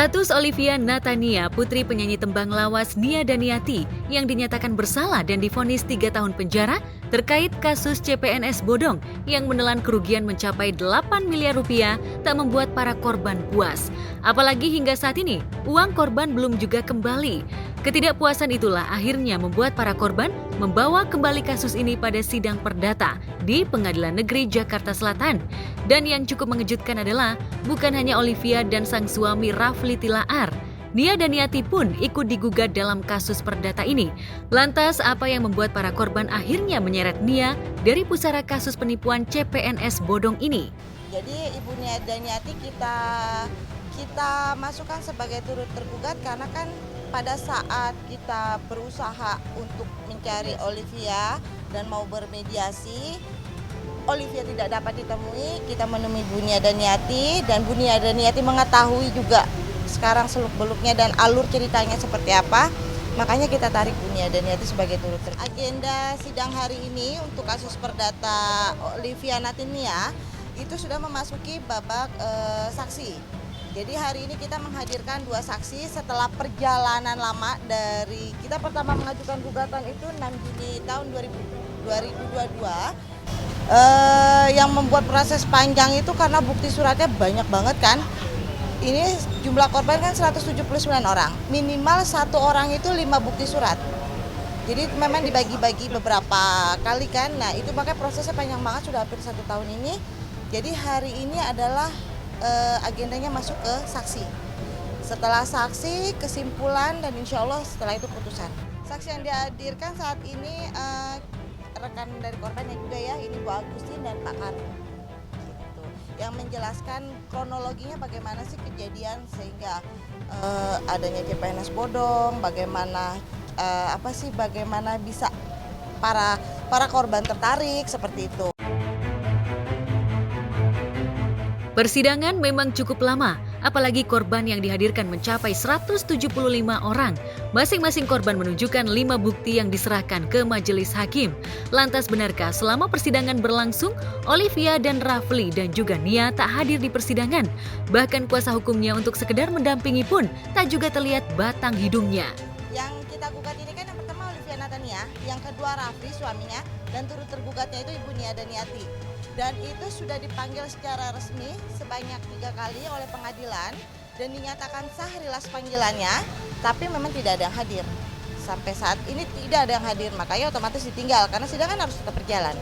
Status Olivia Natania, putri penyanyi tembang lawas Nia Daniati yang dinyatakan bersalah dan divonis 3 tahun penjara terkait kasus CPNS bodong yang menelan kerugian mencapai 8 miliar rupiah tak membuat para korban puas. Apalagi hingga saat ini, uang korban belum juga kembali. Ketidakpuasan itulah akhirnya membuat para korban membawa kembali kasus ini pada sidang perdata di Pengadilan Negeri Jakarta Selatan. Dan yang cukup mengejutkan adalah bukan hanya Olivia dan sang suami Rafli Tilaar, Nia Daniati pun ikut digugat dalam kasus perdata ini. Lantas apa yang membuat para korban akhirnya menyeret Nia dari pusara kasus penipuan CPNS bodong ini? Jadi Ibu Nia Daniati kita masukkan sebagai turut tergugat karena kan pada saat kita berusaha untuk mencari Olivia dan mau bermediasi, Olivia tidak dapat ditemui. Kita menemui Bu Nia Daniati dan Bu Nia Daniati mengetahui juga sekarang seluk-beluknya dan alur ceritanya seperti apa. Makanya kita tarik Bu Nia Daniati sebagai turut tergugat. Agenda sidang hari ini untuk kasus perdata Olivia Natania itu sudah memasuki babak saksi. Jadi hari ini kita menghadirkan 2 saksi setelah perjalanan lama dari kita pertama mengajukan gugatan itu 6 Juni tahun 2022. Yang membuat proses panjang itu karena bukti suratnya banyak banget kan. Ini jumlah korban kan 179 orang. Minimal 1 orang itu 5 bukti surat. Jadi memang dibagi-bagi beberapa kali kan. Nah itu makanya prosesnya panjang banget, sudah hampir 1 tahun ini. Jadi hari ini adalah agendanya masuk ke saksi. Setelah saksi, kesimpulan, dan insya Allah setelah itu putusan. Saksi yang dihadirkan saat ini rekan dari korbannya juga ya, ini Bu Agustin dan Pak Karno. Gitu. Yang menjelaskan kronologinya bagaimana sih kejadian sehingga adanya CPNS bodong, bagaimana bagaimana bisa para korban tertarik seperti itu. Persidangan memang cukup lama, apalagi korban yang dihadirkan mencapai 175 orang. Masing-masing korban menunjukkan 5 bukti yang diserahkan ke majelis hakim. Lantas benarkah selama persidangan berlangsung, Olivia dan Rafli dan juga Nia tak hadir di persidangan? Bahkan kuasa hukumnya untuk sekedar mendampingi pun tak juga terlihat batang hidungnya. Yang kita gugat ini kan yang pertama Olivia Natania, yang kedua Rafli suaminya, dan turut tergugatnya itu Ibu Nia Daniati. Dan itu sudah dipanggil secara resmi sebanyak 3 kali oleh pengadilan dan dinyatakan sah rilas panggilannya, tapi memang tidak ada yang hadir. Sampai saat ini tidak ada yang hadir, makanya otomatis ditinggal karena sidang kan harus tetap berjalan.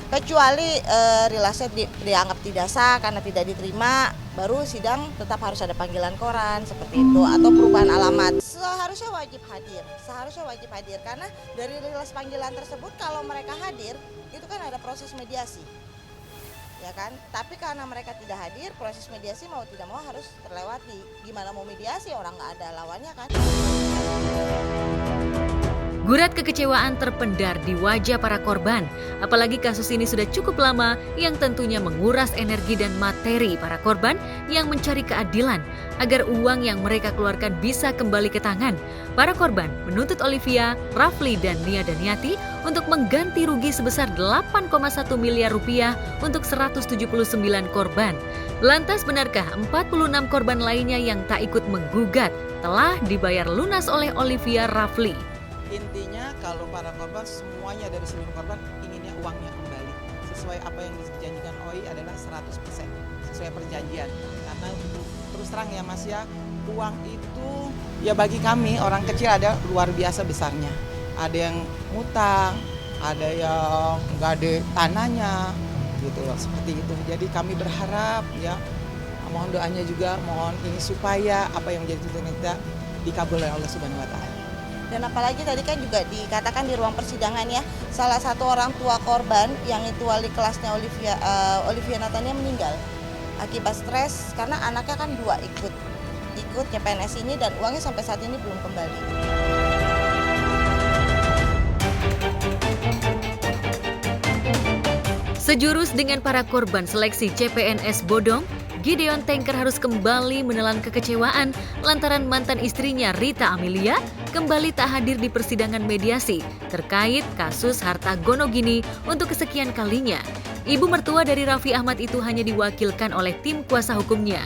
Kecuali rilasnya dianggap tidak sah karena tidak diterima, baru sidang tetap harus ada panggilan koran seperti itu atau perubahan alamat. Seharusnya wajib hadir karena dari rilas panggilan tersebut kalau mereka hadir itu kan ada proses mediasi, ya kan? Tapi karena mereka tidak hadir, proses mediasi mau tidak mau harus terlewati. Gimana mau mediasi orang nggak ada lawannya kan? Gurat kekecewaan terpendar di wajah para korban, apalagi kasus ini sudah cukup lama yang tentunya menguras energi dan materi para korban yang mencari keadilan agar uang yang mereka keluarkan bisa kembali ke tangan. Para korban menuntut Olivia, Rafli, dan Nia Daniati untuk mengganti rugi sebesar 8,1 miliar rupiah untuk 179 korban. Lantas benarkah 46 korban lainnya yang tak ikut menggugat telah dibayar lunas oleh Olivia Rafli? Intinya kalau para korban semuanya dari seluruh korban inginnya uangnya kembali. Sesuai apa yang dijanjikan OI adalah 100% sesuai perjanjian. Karena terus terang ya Mas ya, uang itu ya bagi kami orang kecil ada luar biasa besarnya. Ada yang ngutang, ada yang nggak ada tanahnya gitu loh, seperti itu. Jadi kami berharap ya, mohon doanya juga, mohon ini supaya apa yang menjadi tuntutan kita dikabul oleh Allah Subhanahu wa Ta'ala. Dan apalagi tadi kan juga dikatakan di ruang persidangan ya, salah satu orang tua korban yang itu wali kelasnya Olivia Natania meninggal akibat stres karena anaknya kan 2 ikut CPNS ini dan uangnya sampai saat ini belum kembali. Sejurus dengan para korban seleksi CPNS bodong, Gideon Tanker harus kembali menelan kekecewaan lantaran mantan istrinya Rita Amelia kembali tak hadir di persidangan mediasi terkait kasus harta Gonogini untuk kesekian kalinya. Ibu mertua dari Raffi Ahmad itu hanya diwakilkan oleh tim kuasa hukumnya.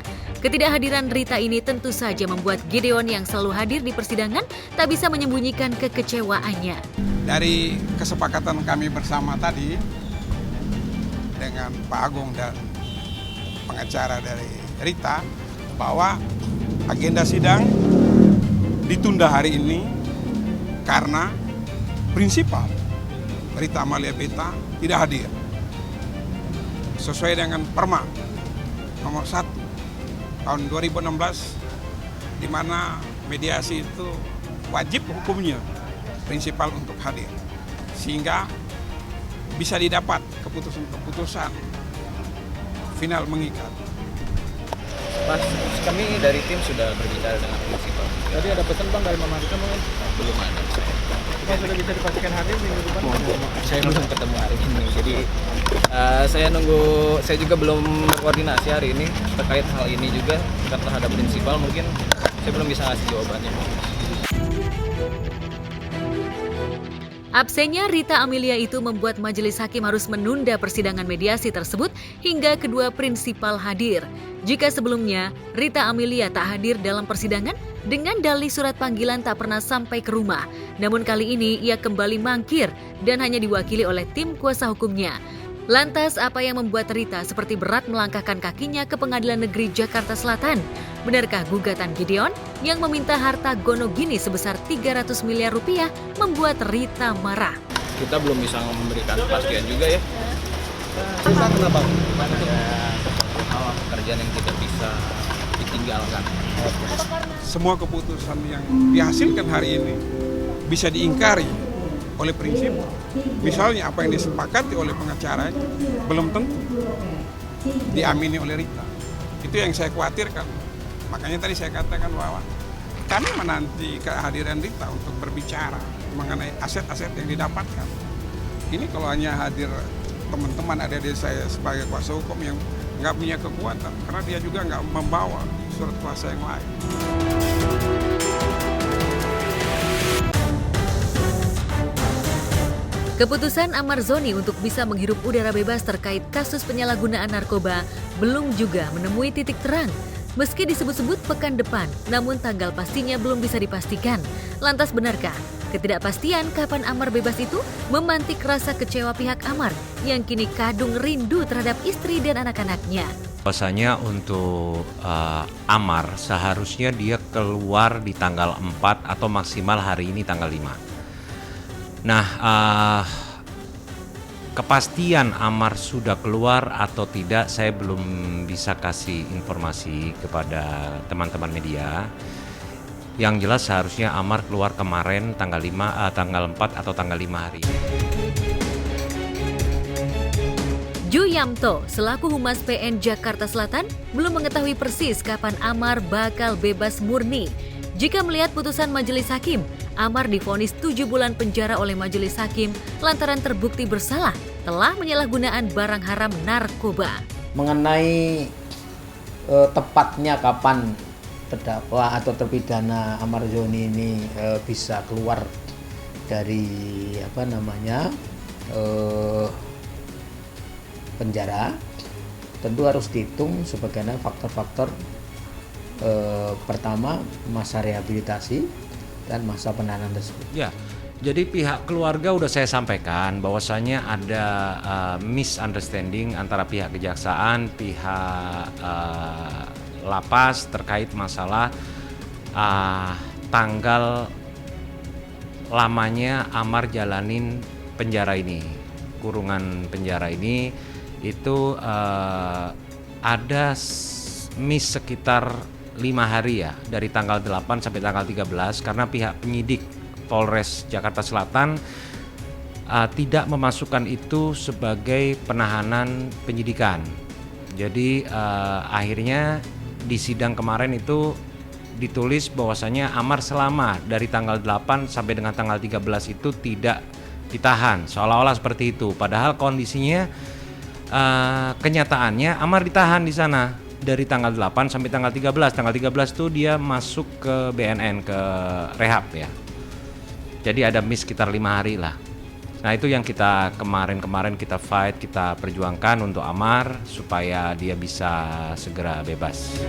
Ketidakhadiran Rita ini tentu saja membuat Gideon yang selalu hadir di persidangan tak bisa menyembunyikan kekecewaannya. Dari kesepakatan kami bersama tadi dengan Pak Agung dan pengacara dari Rita bahwa agenda sidang ditunda hari ini karena prinsipal Rita Amalia Beta tidak hadir sesuai dengan Perma nomor 1 tahun 2016 di mana mediasi itu wajib hukumnya prinsipal untuk hadir sehingga bisa didapat keputusan final mengikat. Mas, kami dari tim sudah berbicara dengan prinsipal. Tadi ada pesan Bang dari Mama Rita mungkin? Belum ada. Mas sudah bisa dipastikan hadir minggu depan? Saya belum ketemu hari ini, jadi saya juga belum berkoordinasi hari ini terkait hal ini juga terhadap prinsipal, mungkin saya belum bisa ngasih jawabannya. Absennya Rita Amelia itu membuat majelis hakim harus menunda persidangan mediasi tersebut hingga kedua prinsipal hadir. Jika sebelumnya Rita Amelia tak hadir dalam persidangan dengan dalih surat panggilan tak pernah sampai ke rumah, namun kali ini ia kembali mangkir dan hanya diwakili oleh tim kuasa hukumnya. Lantas apa yang membuat Rita seperti berat melangkahkan kakinya ke Pengadilan Negeri Jakarta Selatan? Benarkah gugatan Gideon yang meminta harta Gonogini sebesar 300 miliar rupiah membuat Rita marah? Kita belum bisa memberikan kepastian juga ya. Susah kenapa? Ada pekerjaan yang tidak bisa ditinggalkan. Semua keputusan yang dihasilkan hari ini bisa diingkari oleh prinsip. Misalnya apa yang disepakati oleh pengacaranya belum tentu diamini oleh Rita. Itu yang saya khawatirkan. Makanya tadi saya katakan bahwa kami menanti kehadiran Rita untuk berbicara mengenai aset-aset yang didapatkan. Ini kalau hanya hadir teman-teman adik-adik saya sebagai kuasa hukum yang nggak punya kekuatan, karena dia juga nggak membawa surat kuasa yang lain. Keputusan Amar Zoni untuk bisa menghirup udara bebas terkait kasus penyalahgunaan narkoba belum juga menemui titik terang. Meski disebut-sebut pekan depan, namun tanggal pastinya belum bisa dipastikan. Lantas benarkah ketidakpastian kapan Amar bebas itu memantik rasa kecewa pihak Amar yang kini kadung rindu terhadap istri dan anak-anaknya? Bahwasanya untuk Amar seharusnya dia keluar di tanggal 4 atau maksimal hari ini tanggal 5. Nah, kepastian Amar sudah keluar atau tidak saya belum bisa kasih informasi kepada teman-teman media. Yang jelas seharusnya Amar keluar kemarin tanggal 4 atau tanggal 5 hari ini. Ju Yamto selaku Humas PN Jakarta Selatan belum mengetahui persis kapan Amar bakal bebas murni. Jika melihat putusan majelis hakim, Amar divonis 7 bulan penjara oleh majelis hakim lantaran terbukti bersalah telah menyalahgunaan barang haram narkoba. Mengenai tepatnya kapan terdakwa atau terpidana Amar Zoni ini bisa keluar dari penjara, tentu harus dihitung sebagaimana faktor-faktor pertama masa rehabilitasi dan masa penahanan tersebut. Ya, jadi pihak keluarga udah saya sampaikan bahwasanya ada misunderstanding antara pihak kejaksaan, pihak lapas terkait masalah tanggal lamanya Amar jalanin penjara ini, kurungan penjara ini itu ada miss sekitar 5 hari ya, dari tanggal 8 sampai tanggal 13 karena pihak penyidik Polres Jakarta Selatan tidak memasukkan itu sebagai penahanan penyidikan. Jadi akhirnya di sidang kemarin itu ditulis bahwasanya Amar selama dari tanggal 8 sampai dengan tanggal 13 itu tidak ditahan, seolah-olah seperti itu. Padahal kondisinya kenyataannya Amar ditahan di sana dari tanggal 8 sampai tanggal 13. Tanggal 13 itu dia masuk ke BNN, ke rehab ya. Jadi ada miss sekitar 5 hari lah. Nah itu yang kita kemarin kita fight, kita perjuangkan untuk Amar supaya dia bisa segera bebas.